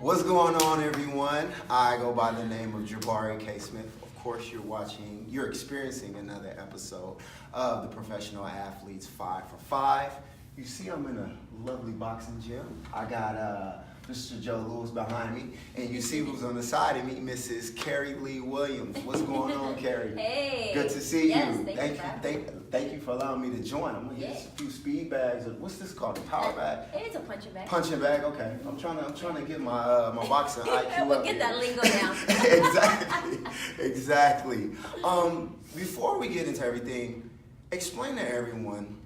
What's going on, everyone? I go by the name of Jabari K. Smith. Of course, you're experiencing another episode of the Professional Athletes 5 for 5. You see, I'm in a lovely boxing gym. I got Mr. Joe Lewis behind me, and you see who's on the side of me, Mrs. Cary Lee Williams. What's going on, Cary? Hey. Good to see yes, you. Thank you for allowing me to join. I'm gonna get a few speed bags. What's this called? A power bag? It's a punching bag. Punching bag. Okay. I'm trying to get my my boxing IQ We'll up get here. that lingo down. Exactly. Before we get into everything, explain to everyone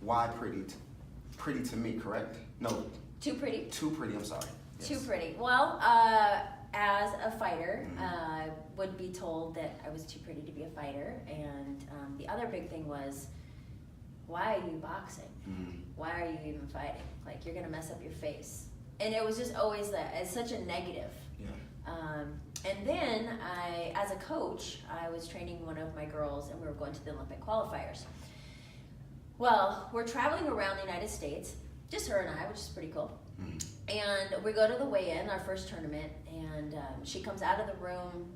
why pretty to me, correct? No. Too pretty. Too pretty. I'm sorry. Yes. Too pretty. Well, as a fighter, would be told that I was too pretty to be a fighter, and the other big thing was, why are you boxing? Why are you even fighting? Like, you're gonna mess up your face. And it was just always it's such a negative. Yeah. And then as a coach, I was training one of my girls, and we were going to the Olympic qualifiers. Well, we're traveling around the United States, just her and I, which is pretty cool. And we go to the weigh-in, our first tournament, and she comes out of the room,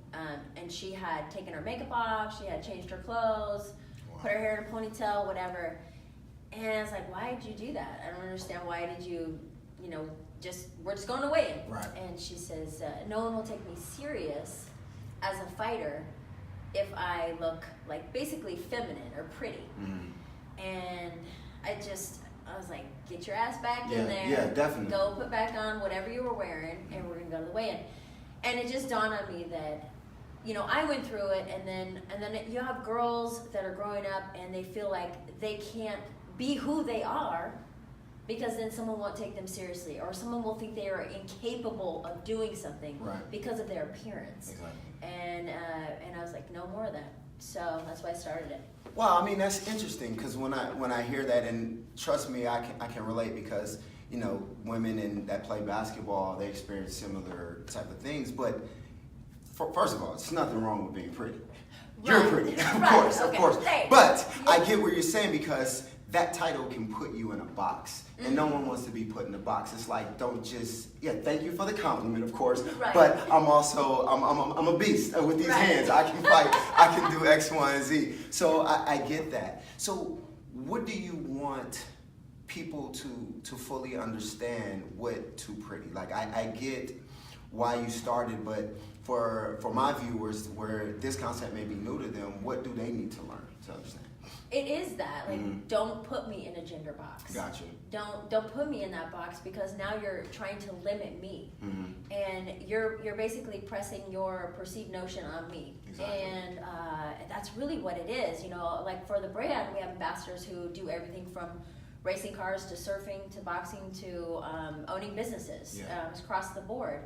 and she had taken her makeup off, she had changed her clothes, put her hair in a ponytail, whatever. And I was like, why did you do that? I don't understand. Why did you, we're just going to weigh-in. Right. And she says, no one will take me serious as a fighter if I look like basically feminine or pretty. And I was like, get your ass back in there. Yeah, definitely. Go put back on whatever you were wearing, and we're gonna go to the weigh-in. And it just dawned on me that, I went through it, and then you have girls that are growing up, and they feel like they can't be who they are, because then someone won't take them seriously, or someone will think they are incapable of doing something because of their appearance. Exactly. And I was like, no more of that. So that's why I started it. Well, I mean, that's interesting, because when I hear that, and trust me, I can relate, because women that play basketball, they experience similar type of things. But first of all, it's nothing wrong with being pretty. You're pretty, of course. Thanks. But I get what you're saying, because that title can put you in a box, and no one wants to be put in a box. It's like, don't just, thank you for the compliment, of course, but I'm also, I'm a beast with these hands. I can fight, I can do X, Y, and Z. So I get that. So what do you want people to fully understand what too pretty? Like, I get why you started, but for my viewers, where this concept may be new to them, what do they need to learn to understand? It is that, don't put me in a gender box. Gotcha. Don't put me in that box, because now you're trying to limit me, and you're basically pressing your perceived notion on me. Exactly. And that's really what it is. Like for the brand, we have ambassadors who do everything from racing cars to surfing to boxing to owning businesses across the board,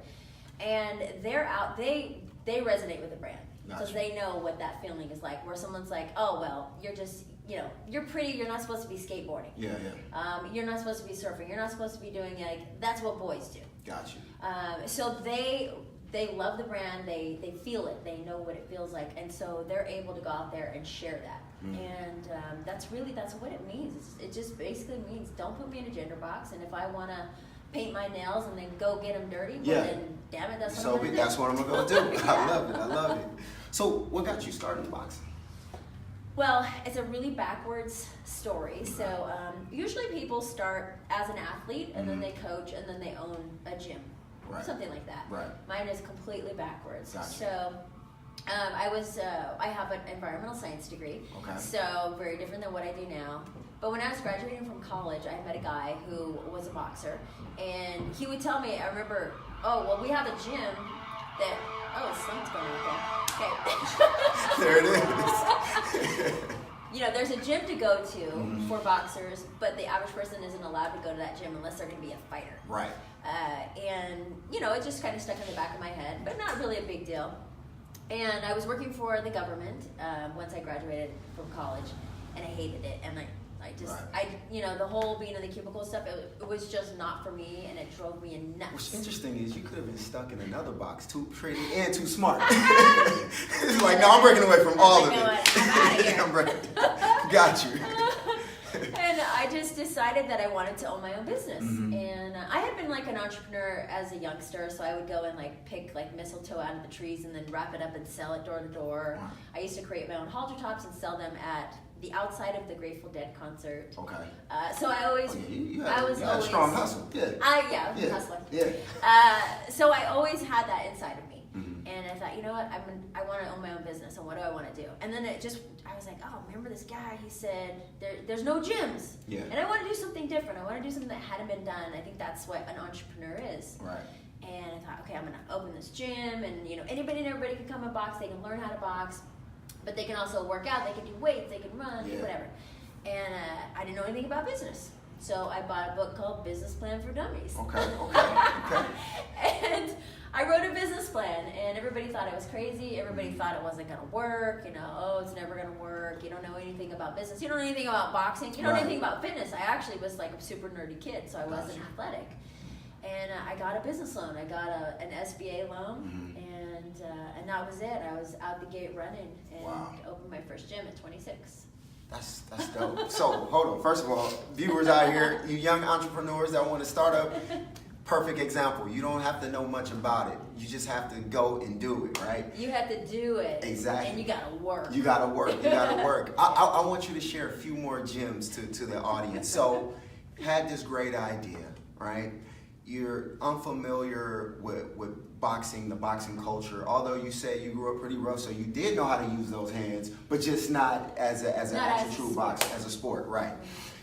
and they're out. They resonate with the brand. Because they know what that feeling is like, where someone's like, oh, well, you're just, you're pretty, you're not supposed to be skateboarding. You're not supposed to be surfing, you're not supposed to be doing, that's what boys do. Gotcha. So they love the brand, they feel it, they know what it feels like, and so they're able to go out there and share that. And that's what it means. It just basically means, don't put me in a gender box, and if I want to paint my nails and then go get them dirty, then damn it, that's what I'm going to do. That's what I'm going to do. I love it. So what got you started in boxing? Well, it's a really backwards story. So usually people start as an athlete, and then they coach, and then they own a gym. Something like that. Mine is completely backwards. Gotcha. So I have an environmental science degree, so very different than what I do now. But when I was graduating from college, I met a guy who was a boxer, and he would tell me, I remember, we have a gym that, something's going on there. Okay. There it is. There's a gym to go to for boxers, but the average person isn't allowed to go to that gym unless they're going to be a fighter. Right. And it just kind of stuck in the back of my head, but not really a big deal. And I was working for the government once I graduated from college, and I hated it. And the whole being in the cubicle stuff, it was just not for me, and it drove me nuts. What's interesting is you could have been stuck in another box, too pretty and too smart. It's like, no, I'm breaking away from all of it. I'm out of here. Got you. And I just, just decided that I wanted to own my own business. And I had been like an entrepreneur as a youngster, so I would go and like pick like mistletoe out of the trees and then wrap it up and sell it door to door. Wow. I used to create my own halter tops and sell them at the outside of the Grateful Dead concert. Okay. So I always, you had I was a always strong hustle. Yeah. I was hustling. Yeah. So I always had that inside of me. And I thought, you know what, I want to own my own business, and what do I want to do? And then I was like, oh, remember this guy, he said, there's no gyms. Yeah. And I want to do something different. I want to do something that hadn't been done. I think that's what an entrepreneur is. Right. And I thought, okay, I'm going to open this gym, and anybody and everybody can come and box. They can learn how to box, but they can also work out. They can do weights. They can run, whatever. And I didn't know anything about business. So I bought a book called Business Plan for Dummies. Okay. And I wrote a business plan, and everybody thought it was crazy. Everybody thought it wasn't going to work. Oh, it's never going to work. You don't know anything about business. You don't know anything about boxing. You don't know anything about fitness. I actually was like a super nerdy kid, so I wasn't athletic. And I got a business loan. I got an SBA loan, and that was it. I was out the gate running and opened my first gym at 26. That's dope. So, hold on. First of all, viewers out here, you young entrepreneurs that want to start up, perfect example. You don't have to know much about it. You just have to go and do it, right? You have to do it. Exactly. And you got to work. You got to work. I want you to share a few more gems to the audience. So, had this great idea, right? You're unfamiliar with boxing, the boxing culture, although you said you grew up pretty rough, so you did know how to use those hands, but just not as an actual true boxer, as a sport, right?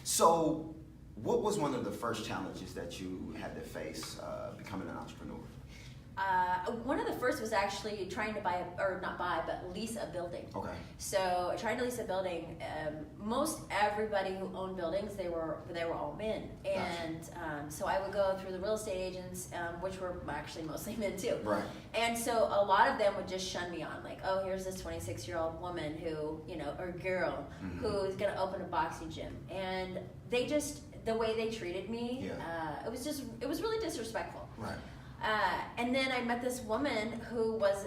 So what was one of the first challenges that you had to face becoming an entrepreneur? One of the first was actually trying to lease a building. Okay. So trying to lease a building, most everybody who owned buildings, they were all men. And so I would go through the real estate agents, which were actually mostly men too. Right. And so a lot of them would just shun me on, like, oh, here's this 26-year-old woman who, or girl, who is going to open a boxing gym. And they just, the way they treated me, it was really disrespectful. Right. And then I met this woman who was,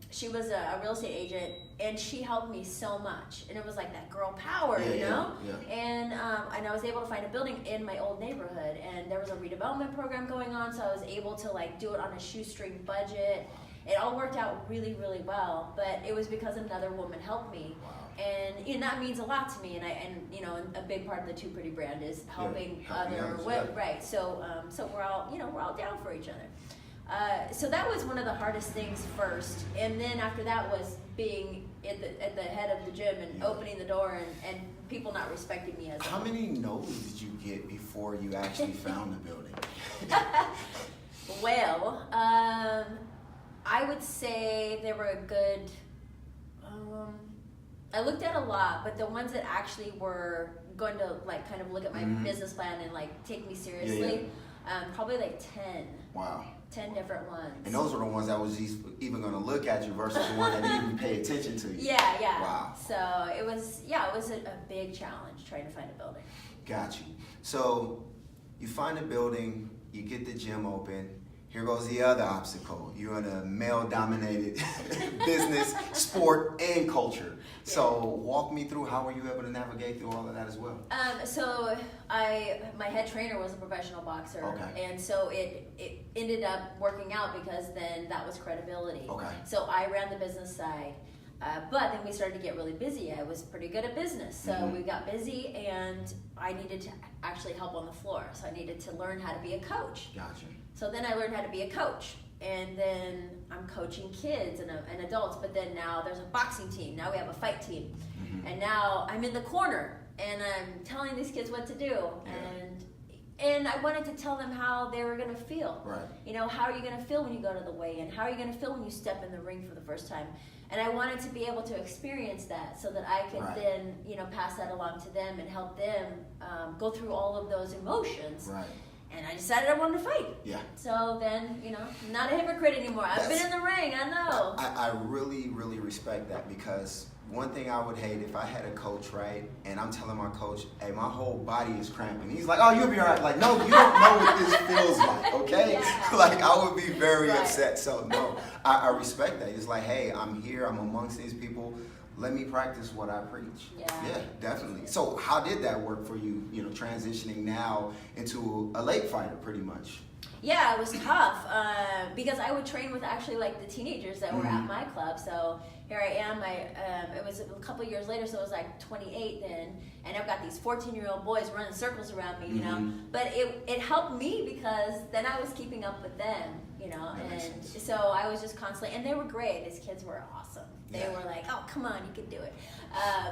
she was a real estate agent, and she helped me so much. And it was like that girl power, you know? Yeah. And I was able to find a building in my old neighborhood, and there was a redevelopment program going on, so I was able to like do it on a shoestring budget. It all worked out really, really well, but it was because another woman helped me. Wow. And that means a lot to me, and a big part of the Too Pretty brand is helping other women, right? So we're all down for each other. So that was one of the hardest things first, and then after that was being at the head of the gym and opening the door and people not respecting me as. How many no's did you get before you actually found the building? Well, I would say there were a good. I looked at a lot, but the ones that actually were going to like kind of look at my business plan and like take me seriously, probably like 10. Wow. 10 different ones. And those were the ones that was even going to look at you versus the one that didn't even pay attention to you. Yeah. Wow. So it was a big challenge trying to find a building. Got you. So you find a building, you get the gym open. Here goes the other obstacle. You're in a male-dominated business, sport, and culture. So walk me through, how were you able to navigate through all of that as well? So my head trainer was a professional boxer. Okay. And so it ended up working out because then that was credibility. Okay. So I ran the business side. But then we started to get really busy. I was pretty good at business. So we got busy, and I needed to actually help on the floor. So I needed to learn how to be a coach. Gotcha. So then I learned how to be a coach. And then I'm coaching kids and adults. But then now there's a boxing team. Now we have a fight team. And now I'm in the corner, and I'm telling these kids what to do. And I wanted to tell them how they were going to feel. Right. How are you going to feel when you go to the weigh-in? How are you going to feel when you step in the ring for the first time? And I wanted to be able to experience that so that I could then, pass that along to them and help them go through all of those emotions. Right. And I decided I wanted to fight. Yeah. So then, not a hypocrite anymore. I've been in the ring, I know. I really, really respect that, because one thing I would hate if I had a coach, right, and I'm telling my coach, hey, my whole body is cramping. He's like, oh, you'll be all right. Like, no, you don't know what this feels like, okay? Yeah. Like, I would be very upset. So, no, I respect that. It's like, hey, I'm here. I'm amongst these people. let me practice what I preach. Yeah, definitely. So how did that work for you, transitioning now into a lake fighter pretty much? Yeah, it was tough because I would train with actually like the teenagers that were at my club. So here I am. It was a couple years later, so I was like 28 then, and I've got these 14-year-old boys running circles around me, you know. But it helped me because then I was keeping up with them, and so I was just constantly, and they were great. These kids were awesome. They were like, oh, come on, you can do it.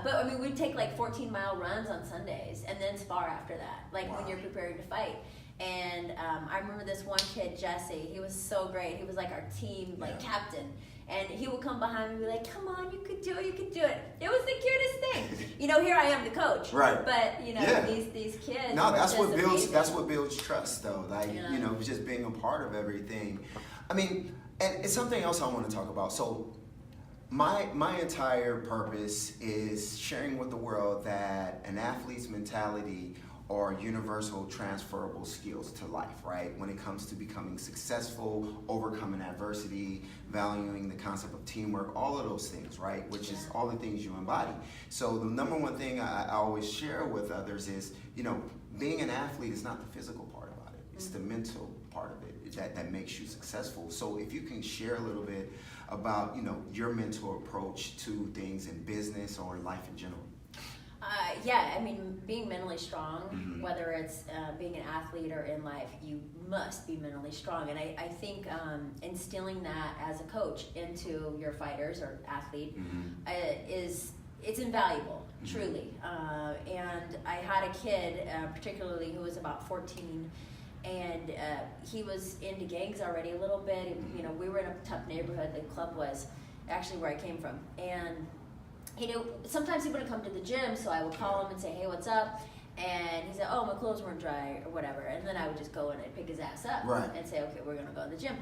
But I mean, we'd take like 14-mile runs on Sundays and then spar after that, like when you're preparing to fight. And I remember this one kid, Jesse. He was so great. He was like our team captain. And he would come behind me and be like, come on, you could do it, you could do it. It was the cutest thing. Here I am, the coach. Right. But, these kids. No, that's what builds amazing. That's what builds trust though. Like, just being a part of everything. I mean, and it's something else I want to talk about. So my entire purpose is sharing with the world that an athlete's mentality are universal transferable skills to life, right? When it comes to becoming successful, overcoming adversity, valuing the concept of teamwork, all of those things, right? Which is all the things you embody. So the number one thing I always share with others is, being an athlete is not the physical part about it. It's the mental part of it that makes you successful. So if you can share a little bit about, your mental approach to things in business or in life in general. I mean, being mentally strong, whether it's being an athlete or in life, you must be mentally strong. And I think instilling that as a coach into your fighters or athlete it's invaluable, truly. And I had a kid, particularly who was about 14, and he was into gangs already a little bit. We were in a tough neighborhood. The club was actually where I came from, and sometimes he wouldn't come to the gym, so I would call him and say, hey, what's up? And he said, oh, my clothes weren't dry or whatever. And then I would just go in and pick his ass up and say, okay, we're going to go to the gym.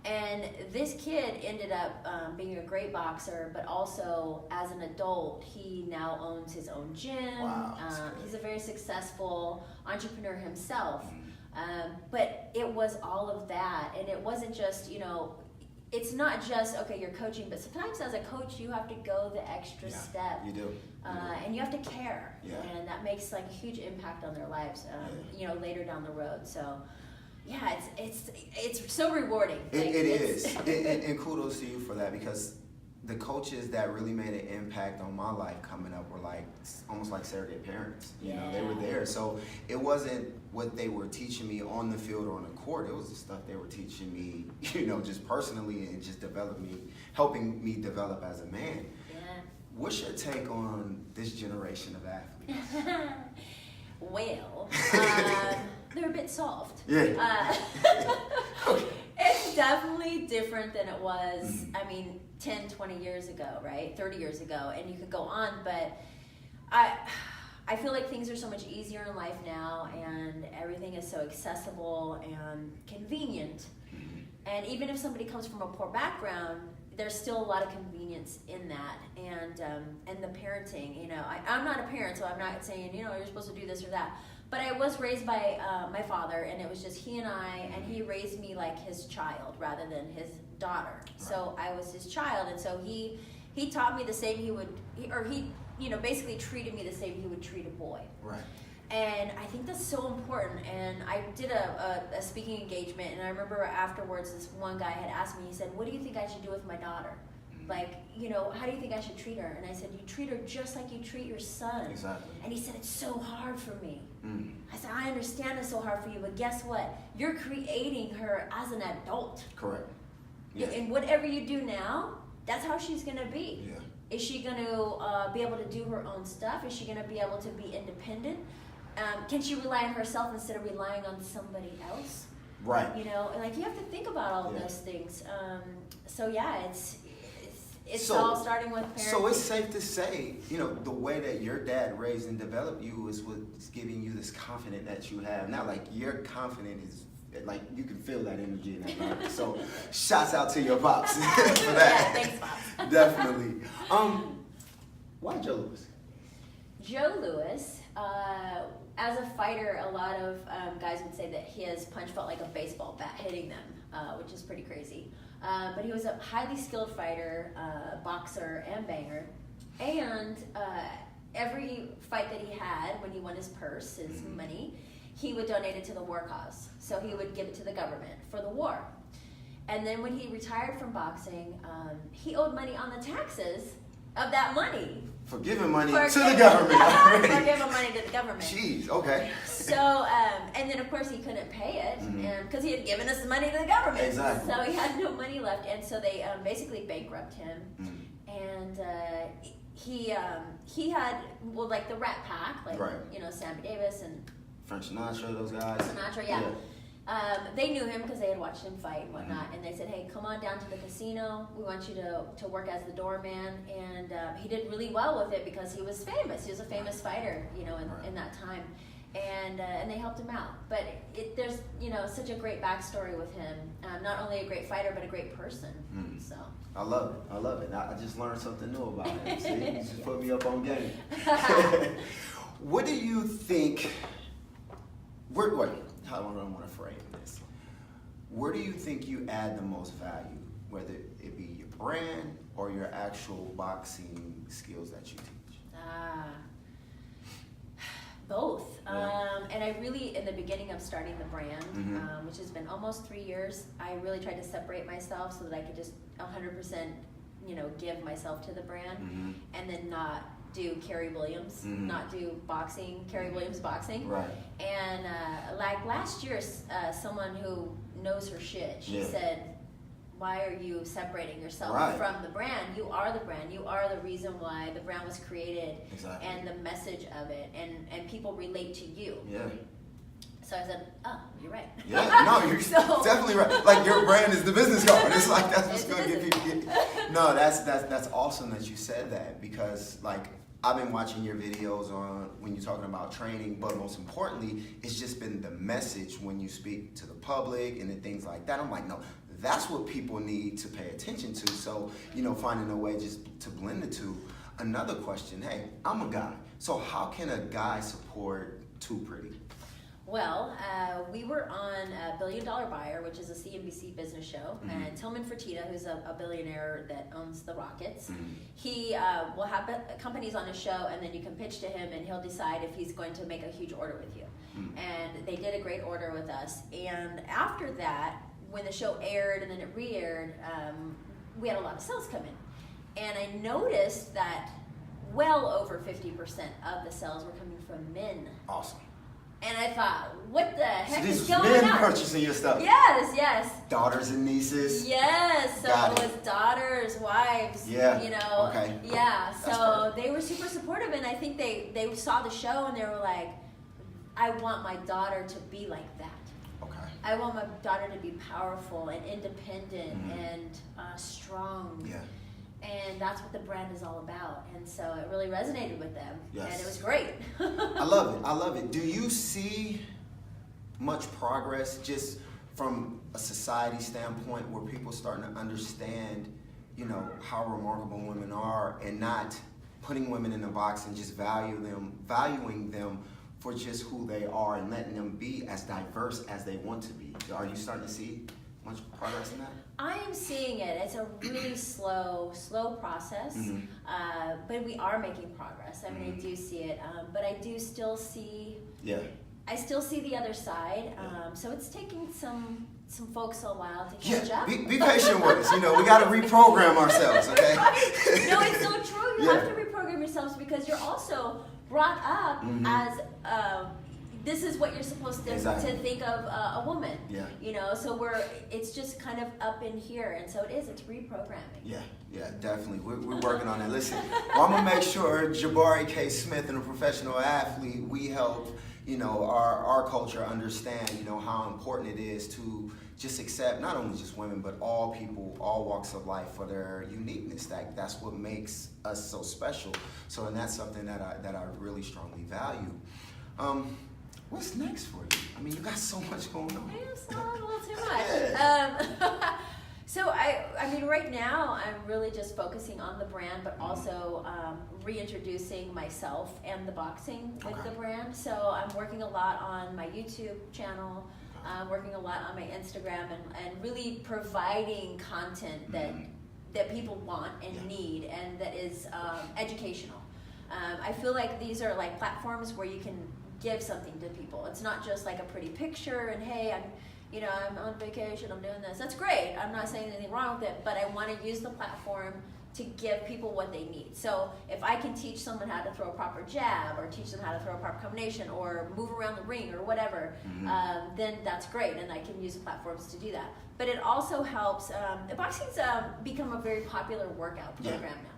And this kid ended up being a great boxer, but also as an adult, he now owns his own gym. Wow, he's a very successful entrepreneur himself. But it was all of that. And it wasn't just, it's not just, okay, you're coaching, but sometimes as a coach, you have to go the extra step. You do. And you have to care. Yeah. And that makes like a huge impact on their lives, later down the road. So, yeah, it's so rewarding. It is. And kudos to you for that, because the coaches that really made an impact on my life coming up were almost like surrogate parents. They were there. So it wasn't what they were teaching me on the field or on the court. It was the stuff they were teaching me, just personally and just helping me develop as a man. Yeah. What's your take on this generation of athletes? Well, they're a bit soft. Yeah. It's definitely different than it was, 10, 20 years ago, right? 30 years ago, and you could go on, but I feel like things are so much easier in life now, and everything is so accessible and convenient. And even if somebody comes from a poor background, there's still a lot of convenience in that, and the parenting. I'm not a parent, so I'm not saying you're supposed to do this or that. But I was raised by my father, and it was just he and I, and he raised me like his child rather than his daughter. Right. So I was his child, and so he taught me the same he basically treated me the same he would treat a boy. Right. And I think that's so important. And I did a speaking engagement, and I remember afterwards this one guy had asked me, he said, what do you think I should do with my daughter? Like, how do you think I should treat her? And I said, you treat her just like you treat your son. Exactly. And he said, it's so hard for me. I said, I understand it's so hard for you, but guess what? You're creating her as an adult. Correct. Yeah. And whatever you do now, that's how she's going to be. Yeah. Is she going to be able to do her own stuff? Is she going to be able to be independent? Can she rely on herself instead of relying on somebody else? Right. You have to think about all those things. It's all starting with parents. So it's safe to say, the way that your dad raised and developed you is what's giving you this confidence that you have now. Like, your confidence is, like, you can feel that energy in that body. So shouts out to your pops for that. Yeah, thanks, pops. Definitely. Why Joe Louis? Joe Louis, as a fighter, a lot of guys would say that his punch felt like a baseball bat hitting them, which is pretty crazy. But he was a highly skilled fighter, boxer, and banger. And every fight that he had, when he won his purse, his money, he would donate it to the war cause. So he would give it to the government for the war. And then when he retired from boxing, he owed money on the taxes of that money. For giving money to the government already. For giving money to the government. Jeez, okay. So, and then of course he couldn't pay it because he had given us the money to the government. Exactly. So he had no money left, and so they basically bankrupt him. And he had, well, like the Rat Pack, like, you know, Sammy Davis and Frank Sinatra, those guys. Sinatra, yeah. They knew him because they had watched him fight and whatnot, and they said, hey, come on down to the casino. We want you to work as the doorman. And he did really well with it because he was famous. He was a famous fighter, you know, in that time. And they helped him out. But there's, you know, such a great backstory with him. Not only a great fighter, but a great person. So I love it. I love it. I just learned something new about him. See, you just put me up on game. What do you think? How do I want to frame this? Where do you think you add the most value, whether it be your brand or your actual boxing skills that you teach? Both. And I really, in the beginning of starting the brand, which has been almost 3 years, I really tried to separate myself so that I could just 100%, you know, give myself to the brand, and then not do Cary Williams, not do boxing, Cary Williams boxing. Right. And like last year, someone who knows her shit, she said, why are you separating yourself from the brand? You are the brand. You are the reason why the brand was created, and the message of it, and people relate to you. Yeah. So I said, oh, you're right. Yeah, no, you're definitely right. Like, your brand is the business card. It's like, that's what's going to get people. No, that's awesome that you said that, because, like, I've been watching your videos on when you're talking about training, but most importantly, it's just been the message when you speak to the public and the things like that. I'm like, no, that's what people need to pay attention to. So, you know, finding a way just to blend the two. Another question, hey, I'm a guy. So how can a guy support Too Pretty? Well, we were on $1 Billion Buyer, which is a CNBC business show, and Tillman Fertitta, who's a billionaire that owns the Rockets, he will have companies on his show, and then you can pitch to him, and he'll decide if he's going to make a huge order with you. And they did a great order with us. And after that, when the show aired and then it re-aired, we had a lot of sales come in. And I noticed that well over 50% of the sales were coming from men. Awesome. And I thought, what the heck so is going on? Men purchasing your stuff. Yes. Daughters and nieces. Yes, so it was daughters, wives, you know. Okay. Yeah, so they were super supportive, and I think they saw the show and they were like, I want my daughter to be like that. Okay. I want my daughter to be powerful and independent and strong. Yeah. And that's what the brand is all about. And so it really resonated with them. Yes. And it was great. I love it. Do you see much progress just from a society standpoint where people starting to understand, you know, how remarkable women are, and not putting women in a box and just valuing them for just who they are and letting them be as diverse as they want to be? Are you starting to see much progress in that? I am seeing it. It's a really slow process, but we are making progress. I mean, I do see it, but I do still see. Yeah. I still see the other side. So it's taking some folks a while to catch up. Be patient with us. You know, we got to reprogram ourselves. Okay. No, it's so true. You have to reprogram yourselves because you're also brought up as. This is what you're supposed to think of a woman. Yeah. You know, so it's just kind of up in here, and so it's reprogramming. Yeah, definitely. We're working on it. Listen, I'm gonna make sure Jabari K. Smith and a professional athlete, we help, you know, our culture understand, you know, how important it is to just accept not only just women, but all people, all walks of life for their uniqueness. That's what makes us so special. So, and that's something that I really strongly value. What's next for you? I mean, you got so much going on. It's a little too much. So I mean, right now I'm really just focusing on the brand, but also reintroducing myself and the boxing with the brand. So I'm working a lot on my YouTube channel. I'm working a lot on my Instagram and really providing content that that people want and need, and that is educational. I feel like these are like platforms where you can give something to people. It's not just like a pretty picture and hey, I'm on vacation, I'm doing this. That's great. I'm not saying anything wrong with it, but I want to use the platform to give people what they need. So if I can teach someone how to throw a proper jab, or teach them how to throw a proper combination, or move around the ring, or whatever, then that's great, and I can use the platforms to do that. But it also helps. Boxing's become a very popular workout program now.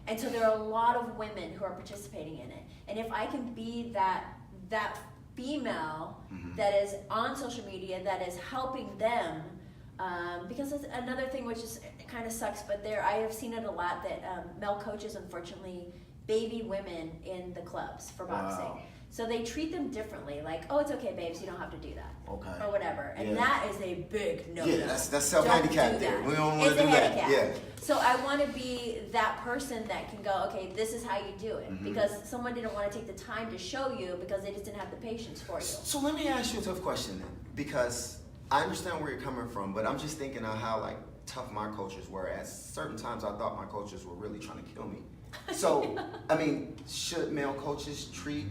And so there are a lot of women who are participating in it. And if I can be that female that is on social media, that is helping them, because it's another thing which is kind of sucks, but I have seen it a lot that male coaches unfortunately baby women in the clubs for boxing. Wow. So they treat them differently, like, oh, it's okay, babes, you don't have to do that. Okay. Or whatever. And that is a big no. Yeah, that's self-handicap there. We don't want to do that. Yeah. So I want to be that person that can go, okay, this is how you do it. Because someone didn't want to take the time to show you because they just didn't have the patience for you. So let me ask you a tough question then, because I understand where you're coming from, but I'm just thinking of how like tough my coaches were. At certain times I thought my coaches were really trying to kill me. So, I mean, should male coaches treat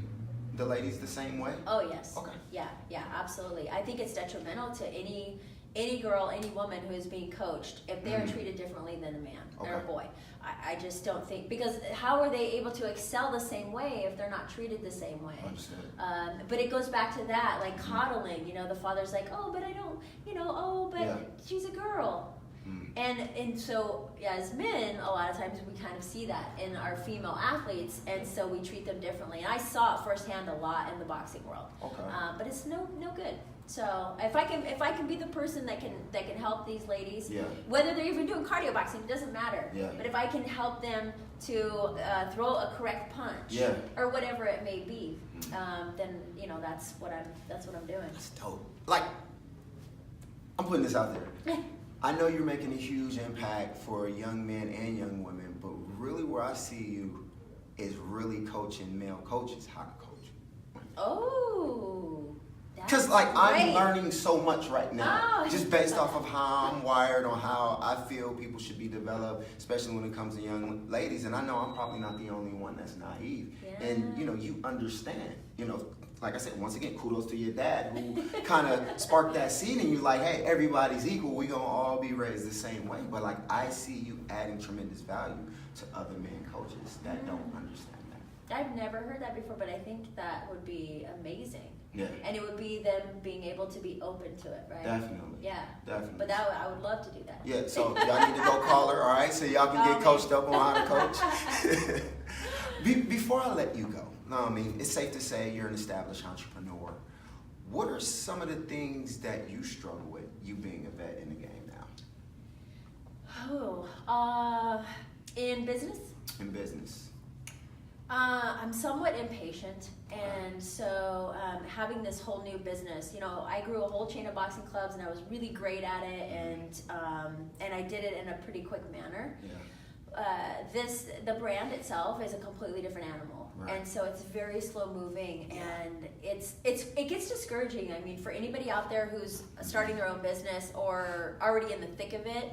the ladies the same way? Oh, yes. Okay. Yeah, absolutely. I think it's detrimental to any girl, any woman who is being coached if they are treated differently than a man or a boy. I just don't think, because how are they able to excel the same way if they're not treated the same way? Understood. But it goes back to that, like coddling, the father's like, oh, but I don't, she's a girl. And so as men, a lot of times we kind of see that in our female athletes, and so we treat them differently. And I saw it firsthand a lot in the boxing world. Okay. But it's no good. So if I can be the person that can help these ladies, whether they're even doing cardio boxing, it doesn't matter. Yeah. But if I can help them to throw a correct punch, or whatever it may be, then that's what I'm doing. That's dope. Like, I'm putting this out there. I know you're making a huge impact for young men and young women, but really where I see you is really coaching male coaches how to coach. Oh, because I'm learning so much right now, just based off of how I'm wired, on how I feel people should be developed, especially when it comes to young ladies. And I know I'm probably not the only one that's naive. Yeah. And you understand, like I said, once again, kudos to your dad who kind of sparked that seed in you, like, hey, everybody's equal. We're going to all be raised the same way. But like, I see you adding tremendous value to other men coaches that don't understand that. I've never heard that before, but I think that would be amazing. Yeah. And it would be them being able to be open to it, right? Definitely. Yeah. Definitely. But I would love to do that. Yeah, so y'all need to go call her, all right? So y'all can get coached up on how to coach. Before I let you go, it's safe to say you're an established entrepreneur. What are some of the things that you struggle with, you being a vet in the game now? In business? In business. I'm somewhat impatient, and so having this whole new business, I grew a whole chain of boxing clubs, and I was really great at it, and I did it in a pretty quick manner. Yeah. The brand itself is a completely different animal, right. And so it's very slow moving, and it gets discouraging. I mean, for anybody out there who's starting their own business or already in the thick of it.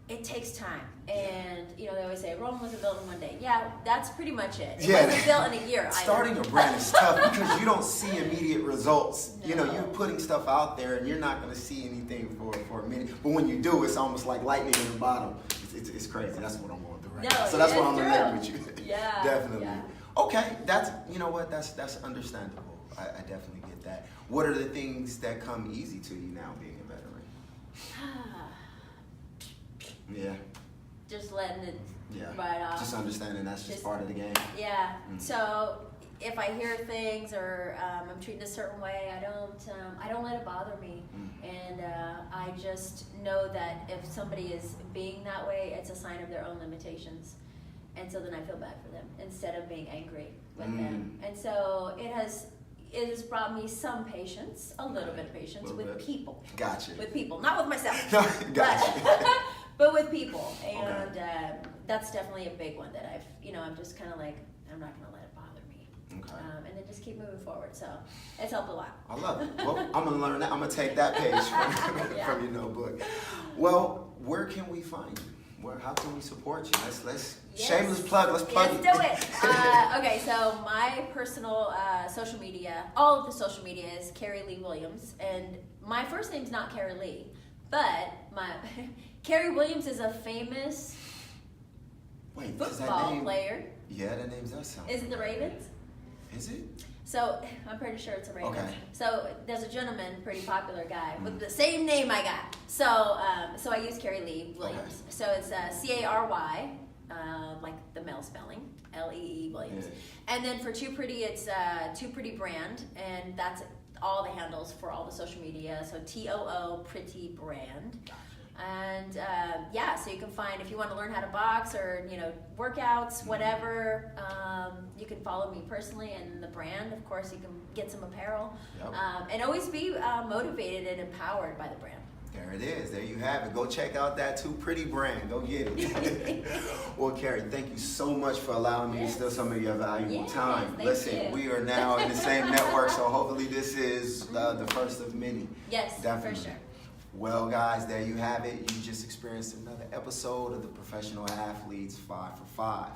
It takes time, and they always say Rome wasn't built in one day. Yeah, that's pretty much it. It wasn't built in a year. Starting a brand is tough because you don't see immediate results. No. You're putting stuff out there, and you're not going to see anything for a minute. But when you do, it's almost like lightning in the bottom. It's crazy. That's what I'm going through right now. So that's what I'm going to learn with you. Yeah, definitely. Yeah. Okay, that's understandable. I definitely get that. What are the things that come easy to you now, being a veteran? Yeah. Just letting it ride off. Just understanding that's just part of the game. Yeah. So if I hear things or I'm treated a certain way, I don't let it bother me, and I just know that if somebody is being that way, it's a sign of their own limitations, and so then I feel bad for them instead of being angry with them, and so it has brought me some patience, a little bit of patience with people. Gotcha. With people, not with myself. Gotcha. But with people, and that's definitely a big one that I'm just kind of like, I'm not going to let it bother me. Okay. And then just keep moving forward. So it's helped a lot. I love it. Well, I'm going to learn that. I'm going to take that page from your notebook. Well, where can we find you? Well, how can we support you? Let's Yes. shameless plug. Let's plug Let's it. do it. Okay, so my personal social media, all of the social media is Cary Lee Williams, and my first name's not Cary Lee, but my Cary Williams is a famous Wait, does that football name? player. Yeah, that name does sound. Is it the Ravens? Is it? So I'm pretty sure it's a Ravens. Okay. So there's a gentleman, pretty popular guy, with the same name I got. So so I use Cary Lee Williams. Okay. So it's Cary, like the male spelling, Lee Williams. Yeah. And then for Too Pretty, it's Too Pretty brand, and that's all the handles for all the social media. So TOO Pretty brand. And yeah, so you can find, if you want to learn how to box or, you know, workouts, whatever, you can follow me personally and the brand. Of course, you can get some apparel. Yep. And always be motivated and empowered by the brand. There it is. There you have it. Go check out that Too Pretty brand. Go get it. Well, Cary, thank you so much for allowing me to steal some of your valuable time. thank Listen, you. we are now in the same network, so hopefully this is the first of many. Yes, Definitely. for sure. Well, guys, there you have it. You just experienced another episode of the Professional Athletes 5 for 5.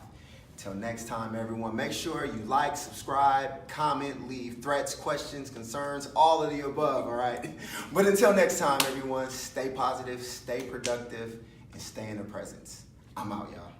Until next time, everyone, make sure you like, subscribe, comment, leave threats, questions, concerns, all of the above, all right? But until next time, everyone, stay positive, stay productive, and stay in the presence. I'm out, y'all.